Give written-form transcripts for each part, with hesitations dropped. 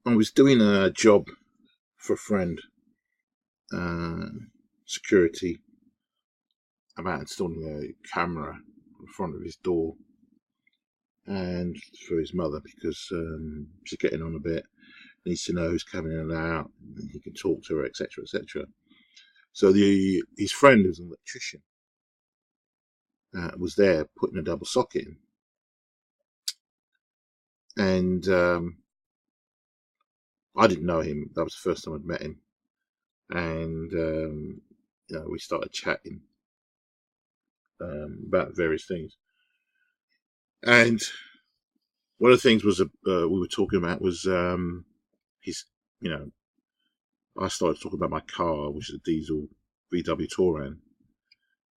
I was doing a job for a friend, security, about installing a camera in front of his door, and for his mother, because she's getting on a bit, needs to know who's coming in and out, and he can talk to her, etc., etc. So his friend, who's an electrician, was there putting a double socket in, and I didn't know him. That was the first time I'd met him, and we started chatting about various things. And one of the things was we were talking about was his, I started talking about my car, which is a diesel VW Touran,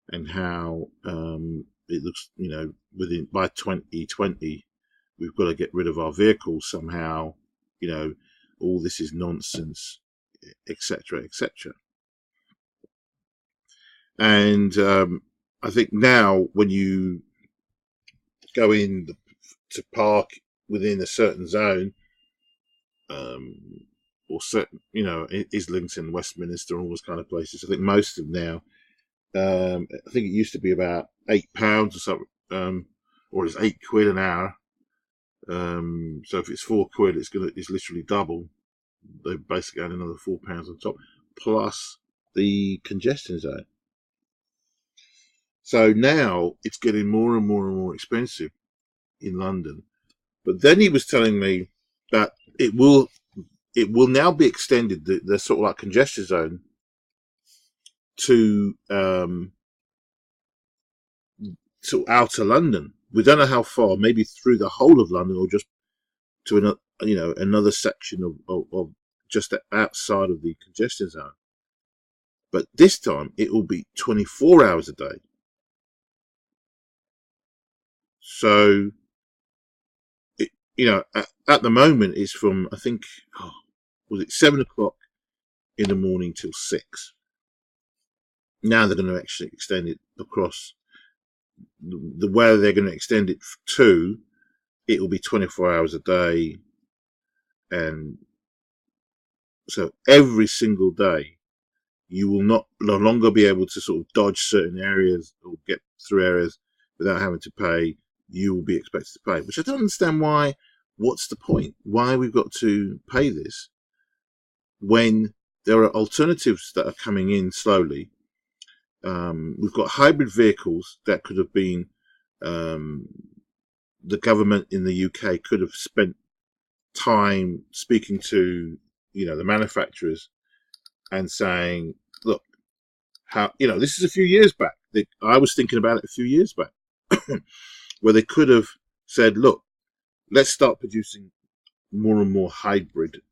and how it looks, by 2020 we've got to get rid of our vehicles somehow. All this is nonsense, etc., etc. And I think now when you go in to park within a certain zone, or certain, Islington, Westminster, all those kind of places, I think most of them now, I think it used to be about £8 or something, or it's £8 an hour. So if it's £4, it's literally double. They basically add another £4 on top, plus the congestion zone. So now it's getting more and more and more expensive in London. But then he was telling me that it will now be extended, the sort of like congestion zone, to outer London. We don't know how far, maybe through the whole of London, or just to another section of just outside of the congestion zone. But this time it will be 24 hours a day. So, at the moment it's from, I think, was it 7 o'clock in the morning till 6. Now they're going to actually extend it across. The way they're going to extend it to, it will be 24 hours a day. And so every single day, you will no longer be able to sort of dodge certain areas or get through areas without having to pay. You will be expected to pay, which I don't understand why. What's the point? Why we've got to pay this when there are alternatives that are coming in slowly? We've got hybrid vehicles that could have been, the government in the UK could have spent time speaking to, the manufacturers and saying, look, how, this is a few years back. I was thinking about it a few years back, where they could have said, look, let's start producing more and more hybrid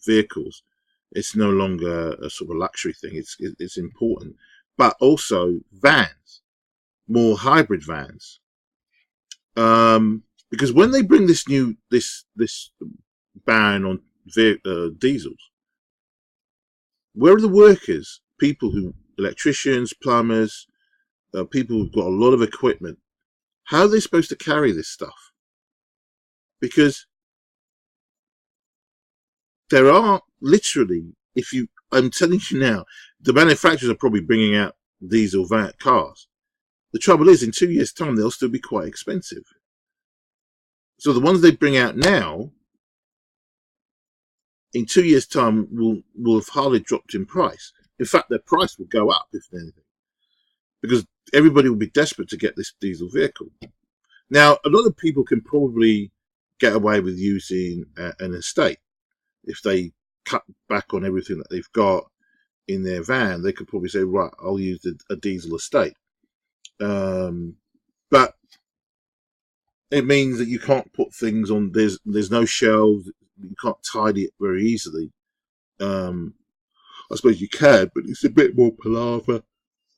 vehicles. It's no longer a sort of luxury thing. It's important, but also vans, more hybrid vans. Because when they bring this ban on diesels, where are the workers? Electricians, plumbers, people who've got a lot of equipment. How are they supposed to carry this stuff? Because there are literally, I'm telling you now, the manufacturers are probably bringing out diesel van cars. The trouble is, in 2 years' time, they'll still be quite expensive. So the ones they bring out now, in 2 years' time, will have hardly dropped in price. In fact, their price will go up, if anything, because everybody will be desperate to get this diesel vehicle. Now, a lot of people can probably get away with using an estate. If they cut back on everything that they've got in their van, they could probably say, right, I'll use a diesel estate. But it means that you can't put things on, there's no shelves, you can't tidy it very easily. I suppose you can, but it's a bit more palaver.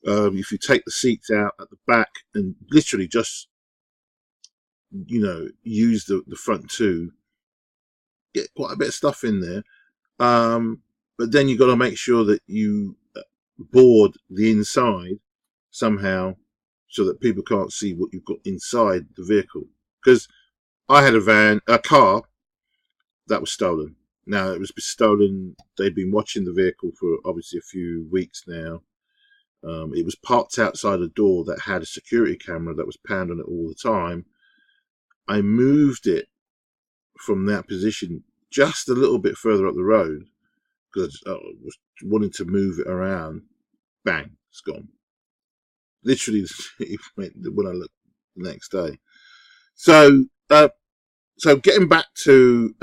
If you take the seats out at the back and literally just, use the front two, get quite a bit of stuff in there. But then you've got to make sure that you board the inside somehow so that people can't see what you've got inside the vehicle. Because I had a car that was stolen. Now, it was stolen. They'd been watching the vehicle for obviously a few weeks now. It was parked outside a door that had a security camera that was panned on it all the time. I moved it from that position just a little bit further up the road because I was wanting to move it around. Bang, it's gone. Literally, when I looked the next day. So getting back to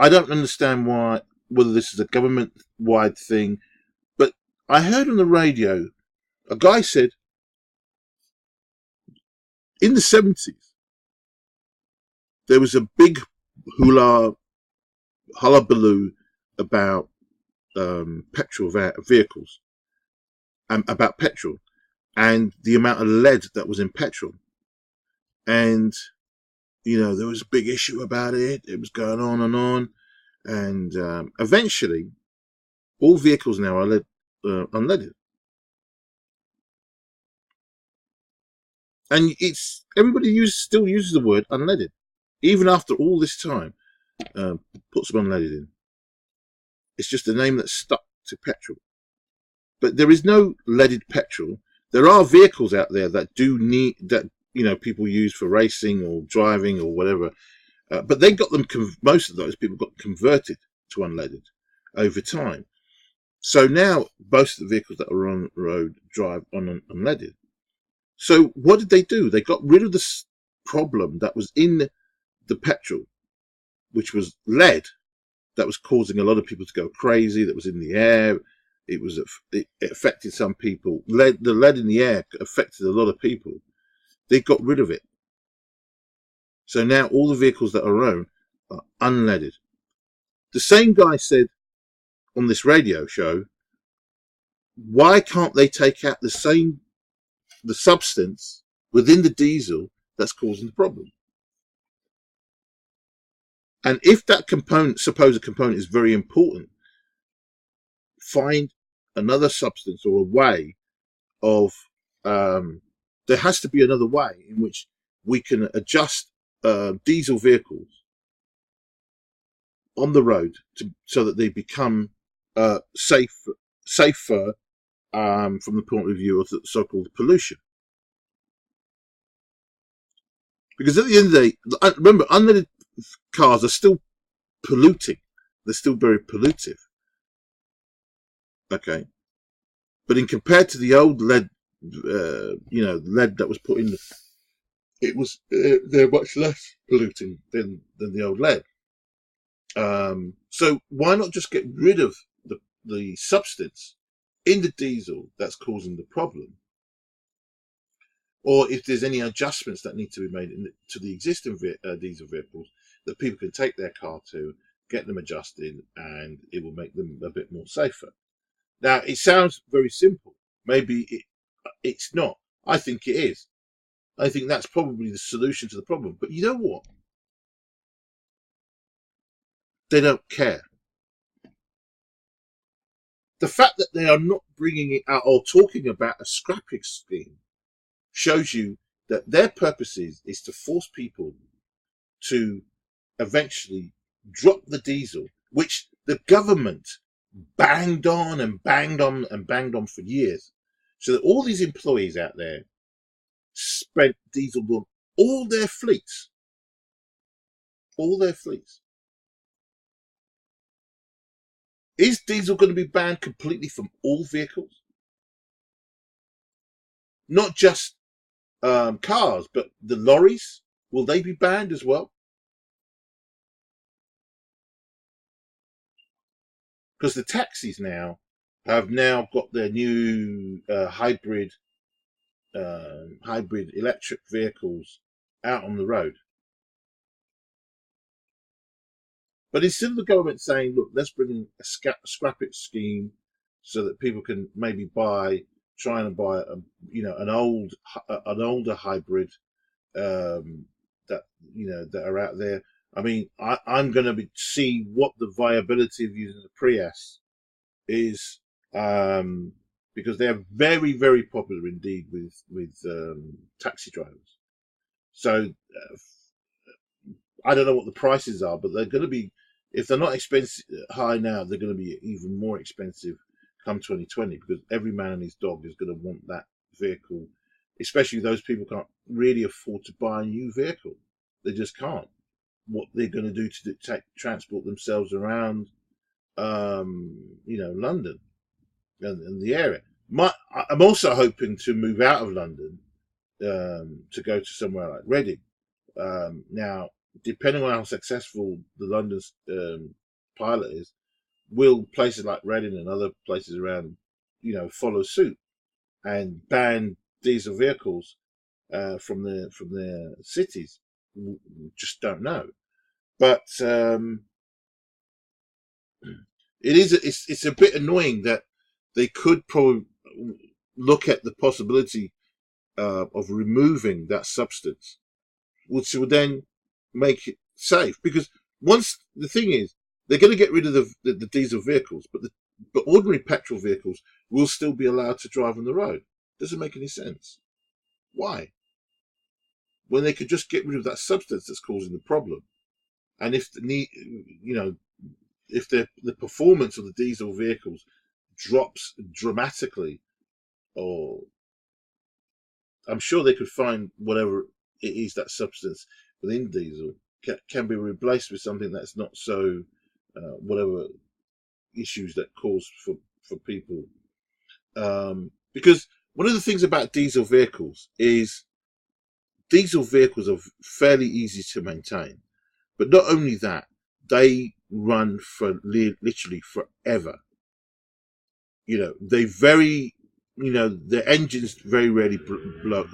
I don't understand whether this is a government-wide thing, but I heard on the radio a guy said in the 70s there was a big hullabaloo about petrol vehicles, about petrol and the amount of lead that was in petrol. And, there was a big issue about it. It was going on and on. And eventually, all vehicles now are unleaded. And everybody still uses the word unleaded. Even after all this time, put some unleaded in. It's just a name that's stuck to petrol. But there is no leaded petrol. There are vehicles out there that people use for racing or driving or whatever. But they got them. Most of those people got converted to unleaded over time. So now most of the vehicles that are on the road drive on unleaded. So what did they do? They got rid of the problem that was in the petrol, which was lead, that was causing a lot of people to go crazy. That was in the air. It affected some people. The lead in the air affected a lot of people. They got rid of it. So now all the vehicles that are around are unleaded. The same guy said on this radio show, why can't they take out the substance within the diesel that's causing the problem? And if that supposed component is very important, find another substance or a way of, there has to be another way in which we can adjust diesel vehicles on the road so that they become safer from the point of view of the so-called pollution. Because at the end of the day, remember, unleaded cars are still polluting. They're still very pollutive. Okay. But in compared to the old lead, lead that was put in, they're much less polluting than the old lead. So why not just get rid of the substance in the diesel that's causing the problem? Or if there's any adjustments that need to be made to the existing diesel vehicles that people can take their car to, get them adjusted, and it will make them a bit more safer. Now, it sounds very simple. Maybe it's not. I think it is. I think that's probably the solution to the problem. But you know what? They don't care. The fact that they are not bringing it out or talking about a scrapping scheme shows you that their purpose is to force people to eventually drop the diesel, which the government banged on and banged on and banged on for years, so that all these employees out there spent diesel on all their fleets. Is diesel going to be banned completely from all vehicles? Not just cars, but the lorries, will they be banned as well? Because the taxis have got their new hybrid electric vehicles out on the road. But instead of the government saying, look, let's bring in a scrappage scheme so that people can maybe try and buy an older hybrid that are out there. I mean, I'm going to see what the viability of using the Prius is, because they're very, very popular indeed with taxi drivers. So I don't know what the prices are, but they're going to be, if they're not expensive high now, they're going to be even more expensive come 2020, because every man and his dog is going to want that vehicle, especially those people can't really afford to buy a new vehicle. They just can't. What they're going to do to transport themselves around, London and the area. I'm also hoping to move out of London to go to somewhere like Reading. Now, depending on how successful the London pilot is, will places like Reading and other places around, follow suit and ban diesel vehicles from their cities? We just don't know. But it's a bit annoying that they could probably look at the possibility of removing that substance, which would then make it safe. Because once the thing is, they're going to get rid of the diesel vehicles, but ordinary petrol vehicles will still be allowed to drive on the road. Doesn't make any sense. Why? When they could just get rid of that substance that's causing the problem. And if if the performance of the diesel vehicles drops dramatically, or I'm sure they could find whatever it is, that substance within diesel can be replaced with something that's not so whatever issues that cause for people. Because one of the things about diesel vehicles is diesel vehicles are fairly easy to maintain, but not only that, they run for literally forever. They very, their engines very rarely blow,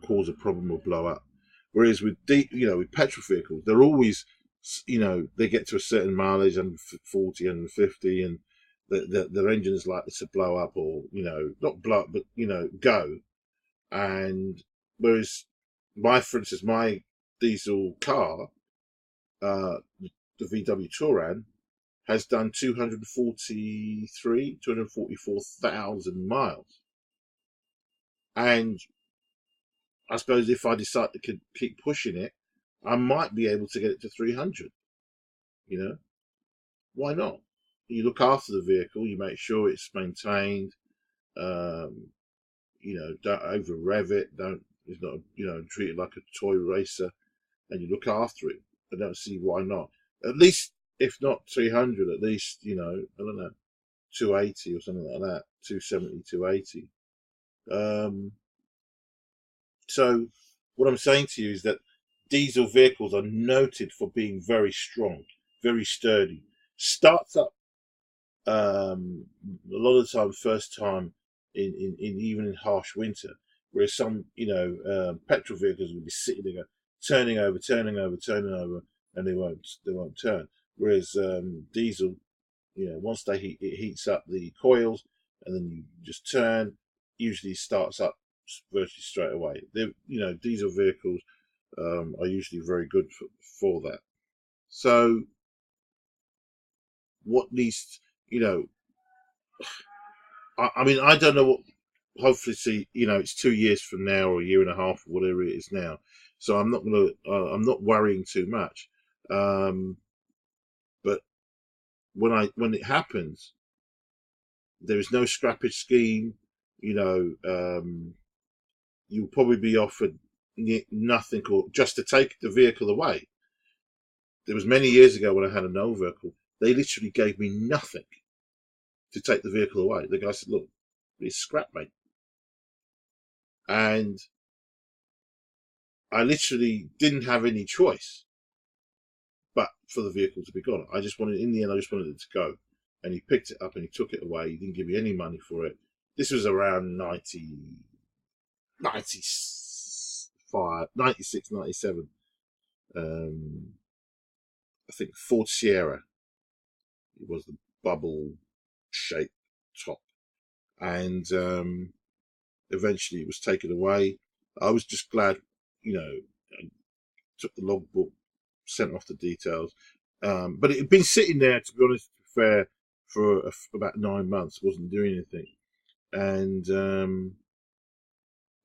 cause a problem or blow up. Whereas with with petrol vehicles, they're always, they get to a certain mileage, 140, 150, and their engine is likely to blow up, or not blow up, but go. And whereas for instance, my diesel car, the VW Touran, has done 244,000 miles. And I suppose if I decide to keep pushing it, I might be able to get it to 300. Why not? You look after the vehicle, you make sure it's maintained, don't over rev it, it's not, treat it like a toy racer, and you look after it. I don't see why not. At least, if not 300, at least, I don't know, 280 or something like that, 270, 280. So what I'm saying to you is that diesel vehicles are noted for being very strong, very sturdy. Starts up a lot of the time, first time in even in harsh winter, whereas some petrol vehicles will be sitting there turning over, and they won't turn. Whereas diesel, once it heats up the coils, and then you just turn, usually starts up virtually straight away. Diesel vehicles are usually very good for that. So what needs, I mean, I don't know what. Hopefully, see, it's 2 years from now, or a year and a half, or whatever it is now. So I'm not worrying too much. But when it happens, there is no scrappage scheme. You'll probably be offered nothing, or just to take the vehicle away. There was many years ago when I had an old vehicle, they literally gave me nothing to take the vehicle away. The guy said, "Look, it's scrap, mate." And I literally didn't have any choice but for the vehicle to be gone. In the end, I just wanted it to go. And he picked it up and he took it away. He didn't give me any money for it. This was around 95, 96, 97. I think Ford Sierra. It was the bubble shaped top. And eventually it was taken away. I was just glad, I took the logbook, sent off the details. But it had been sitting there, to be honest, fair, for about 9 months, wasn't doing anything. and the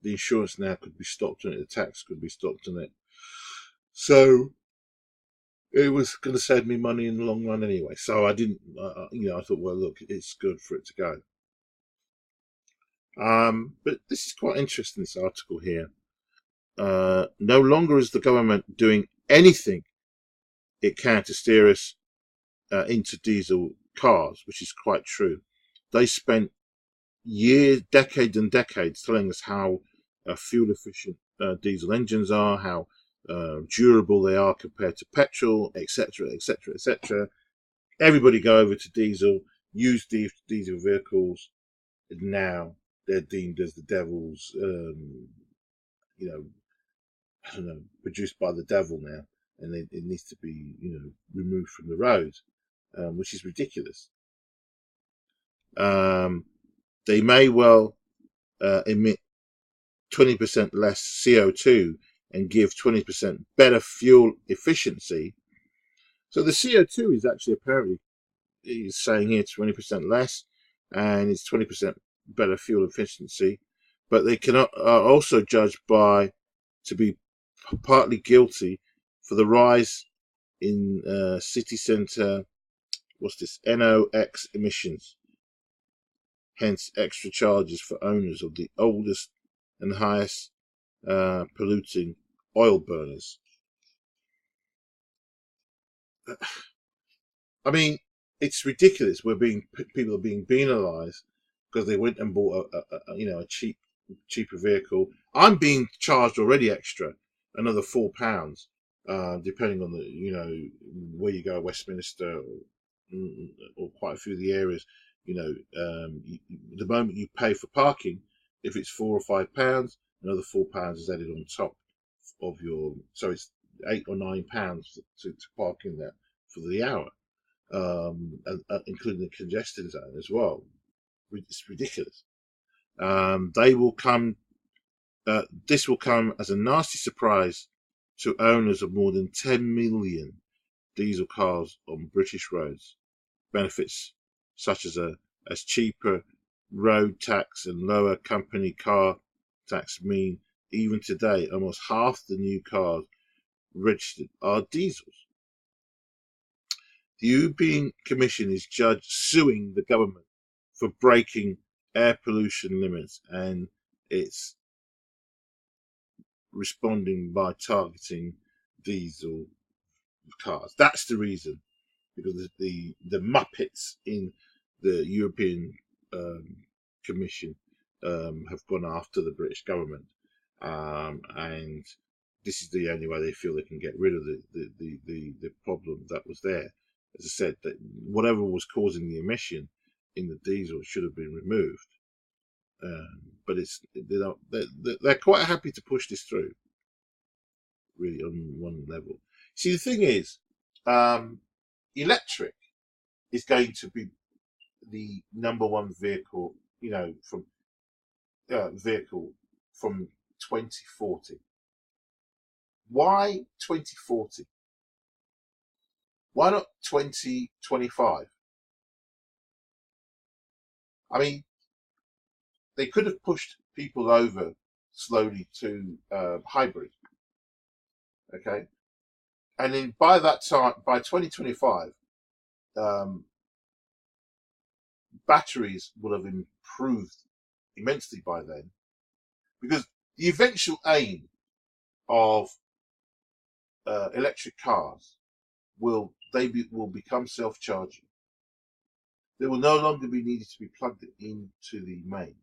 insurance now could be stopped on it, the tax could be stopped on it. So it was going to save me money in the long run anyway. So I didn't, I thought, well, look, it's good for it to go. But this is quite interesting, this article here. No longer is the government doing anything it can to steer us into diesel cars, which is quite true. They spent years, decades and decades telling us how fuel efficient diesel engines are, how durable they are compared to petrol, etc., etc., etc. Everybody go over to diesel, use diesel vehicles, and now they're deemed as the devil's, I don't know, produced by the devil now, and it needs to be, removed from the road, which is ridiculous. They may well emit 20% less CO2 and give 20% better fuel efficiency. So the CO2 is actually apparently, is saying here 20% less, and it's 20% better fuel efficiency. But they cannot are also judged to be partly guilty for the rise in city centre, NOx emissions, hence extra charges for owners of the oldest and highest polluting oil burners. I mean, it's ridiculous. People are being penalised because they went and bought a cheaper vehicle. I'm being charged already extra, another £4, depending on where you go, Westminster or quite a few of the areas. The moment you pay for parking, if it's £4 or £5, another £4 is added on top of so it's £8 or £9 to park in there for the hour, including the congestion zone as well. It's ridiculous. They will come. This will come as a nasty surprise to owners of more than 10 million diesel cars on British roads. Benefits such as cheaper road tax and lower company car tax mean even today almost half the new cars registered are diesels. The European Commission is suing the government for breaking air pollution limits, and it's responding by targeting diesel cars. That's the reason, because the Muppets in the European Commission have gone after the British government, and this is the only way they feel they can get rid of the problem that was there. As I said, that whatever was causing the emission in the diesel should have been removed. But they're quite happy to push this through, really, on one level. See, the thing is, electric is going to be the number one vehicle, vehicle from 2040. Why 2040? Why not 2025? I mean, they could have pushed people over slowly to hybrid, okay? And then by that time, by 2025, batteries will have improved immensely by then, because the eventual aim of electric cars will become self-charging. They will no longer be needed to be plugged into the mains,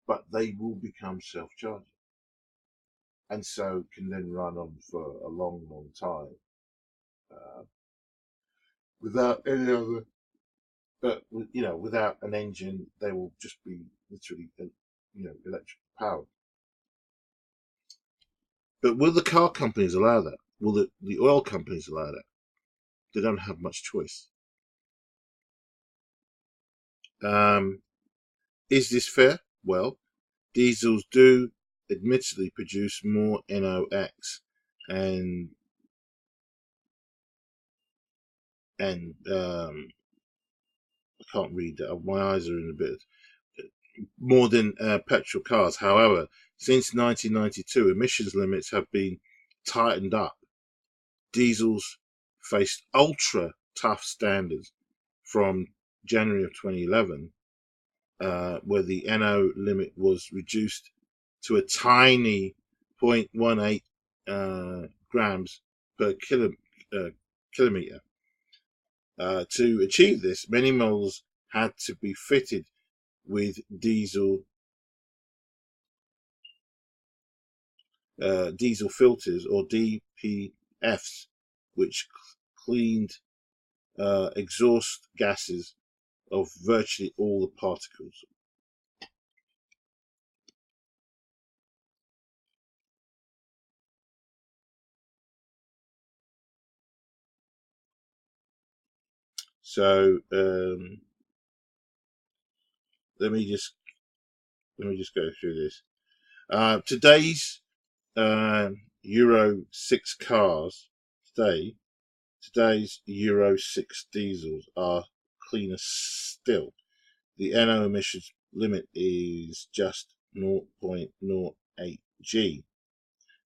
but they will become self-charging, and so can then run on for a long, long time without any other. But without an engine, they will just be literally, electric powered. But will the car companies allow that? Will the oil companies allow that? They don't have much choice. Is this fair? Well, diesels do admittedly produce more NOx and I can't read that. My eyes are in a bit. more than petrol cars. However, since 1992, emissions limits have been tightened up. Diesels faced ultra tough standards from January of 2011, where the NO limit was reduced to a tiny 0.18 grams per kilometre. To achieve this, many models had to be fitted with diesel filters, or DPFs, which cleaned exhaust gases of virtually all the particles. So let me just go through this. Today's Euro 6 cars, today's Euro 6 diesels are cleaner still. The NO emissions limit is just 0.08 G,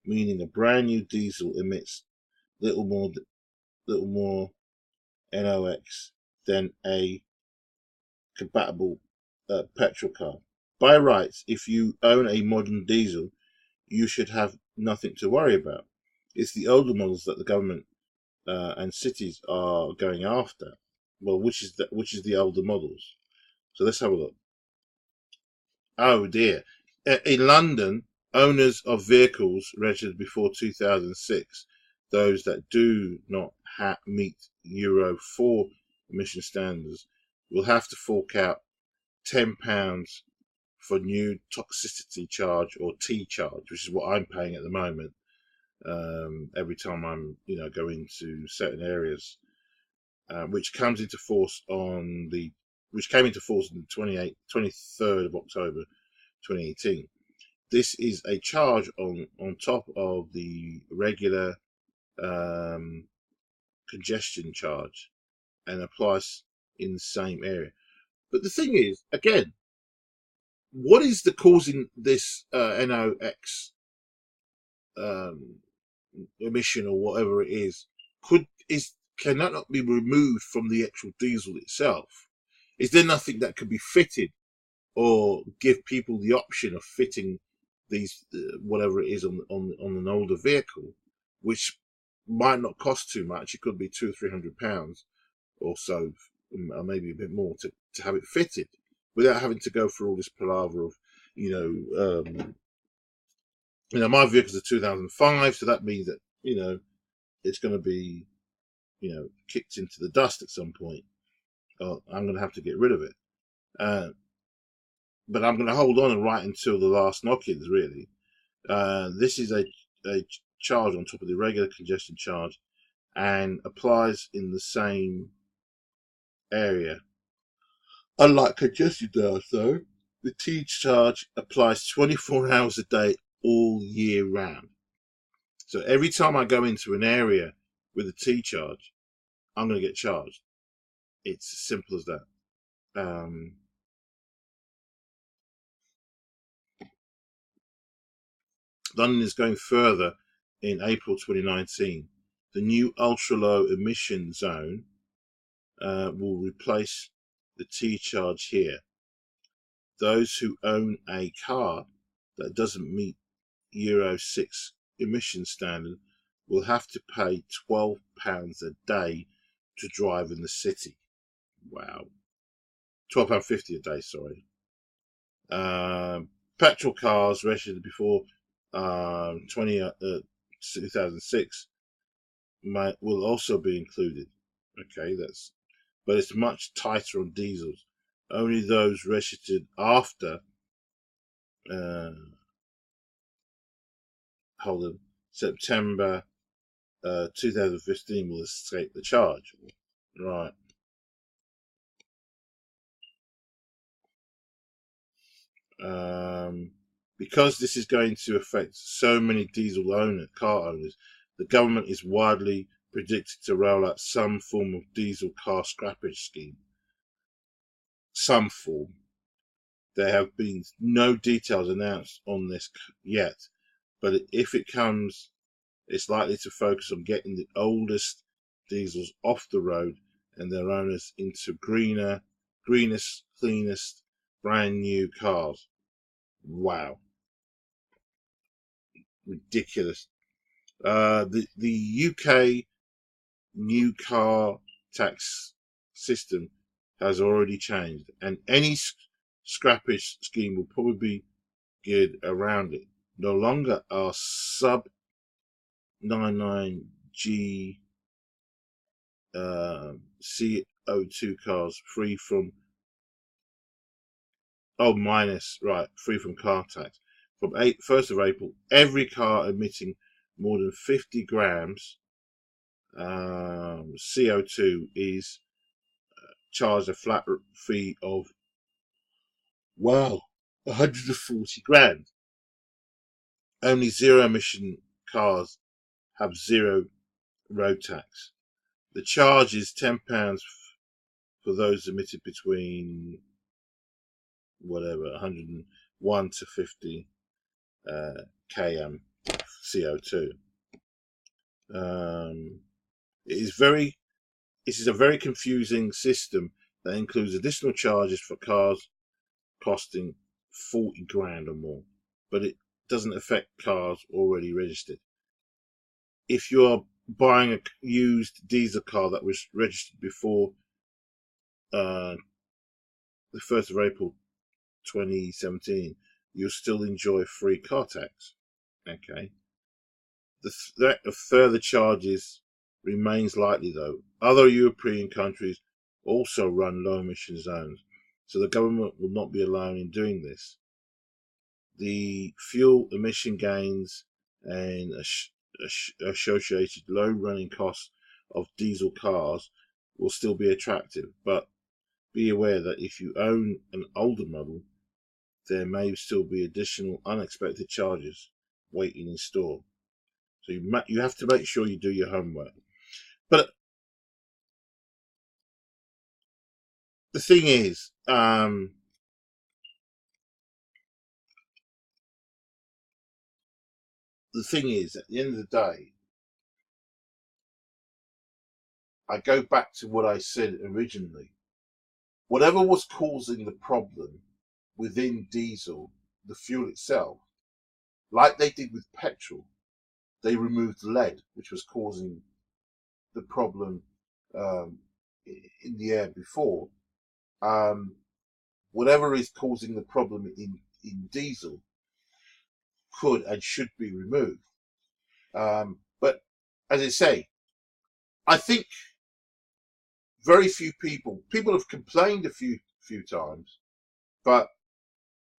meaning a brand new diesel emits little more NOx than a compatible petrol car. By rights, if you own a modern diesel, you should have nothing to worry about. It's the older models that the government and cities are going after. Well, which is the older models? So let's have a look. Oh dear! In London, owners of vehicles registered before 2006, those that do not meet Euro 4 emission standards, will have to fork out £10 for new toxicity charge, or t-charge, which is what I'm paying at the moment. Every time I'm, going to certain areas, which came into force on the 23rd of October 2018. This is a charge on top of the regular congestion charge, and applies in the same area. But the thing is, again, what is the causing this NOx emission, or whatever it is? Can that not be removed from the actual diesel itself? Is there nothing that could be fitted, or give people the option of fitting these whatever it is on an older vehicle, which might not cost too much? It could be £200-300 or so, or maybe a bit more, to have it fitted, without having to go through all this palaver of my vehicle's a 2005, so that means that it's going to be kicked into the dust at some point. I'm going to have to get rid of it, but I'm going to hold on right until the last knock-ins, really. This is a charge on top of the regular congestion charge, and applies in the same area. Unlike congestion charge, though, the t-charge applies 24 hours a day, all year round. So every time I go into an area with a t-charge, I'm going to get charged. It's as simple as that. London is going further. In April 2019, the new ultra-low emission zone will replace the t-charge here. Those who own a car that doesn't meet Euro 6 emission standard will have to pay £12 a day to drive in the city. Wow. £12.50 a day, sorry. Petrol cars registered before 2006 will also be included. Okay, but it's much tighter on diesels. Only those registered after September 2015 will escape the charge. Right. Because this is going to affect so many diesel car owners, the government is widely predicted to roll out some form of diesel car scrappage scheme. Some form. There have been no details announced on this yet, but if it comes, it's likely to focus on getting the oldest diesels off the road and their owners into greenest, cleanest, brand new cars. Wow. Ridiculous. The UK new car tax system has already changed, and any scrappage scheme will probably be geared around it. No longer are sub 99G CO2 cars free from free from car tax. From 1st of April, every car emitting more than 50 grams CO2 is charged a flat fee of 140 grand. Only zero emission cars have zero road tax. The charge is £10 for those emitted between 101 to 50 km CO2. This is a very confusing system that includes additional charges for cars costing 40 grand or more, but it doesn't affect cars already registered. If you're buying a used diesel car that was registered before the 1st of April 2017, you'll still enjoy free car tax. Okay. The threat of further charges remains likely, though. Other European countries also run low emission zones, so the government will not be alone in doing this. The fuel emission gains and associated low running costs of diesel cars will still be attractive, but be aware that if you own an older model, there may still be additional unexpected charges waiting in store. So you have to make sure you do your homework. But the thing is, at the end of the day, I go back to what I said originally. Whatever was causing the problem within diesel, the fuel itself, like they did with petrol, they removed lead, which was causing the problem in the air before. Whatever is causing the problem in diesel could and should be removed. But as I say, I think very few people have complained a few times, but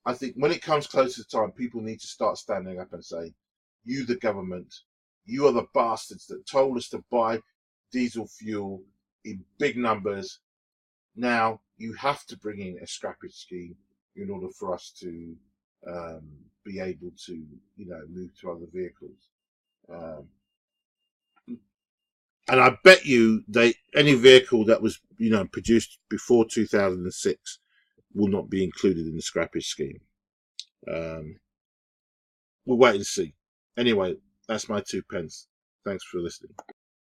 I think when it comes closer to time, people need to start standing up and say, you, the government, you are the bastards that told us to buy diesel fuel in big numbers. Now you have to bring in a scrappage scheme in order for us to be able to, move to other vehicles. And I bet you any vehicle that was, produced before 2006 will not be included in the scrappage scheme. We'll wait and see. Anyway, that's my 2 pence. Thanks for listening.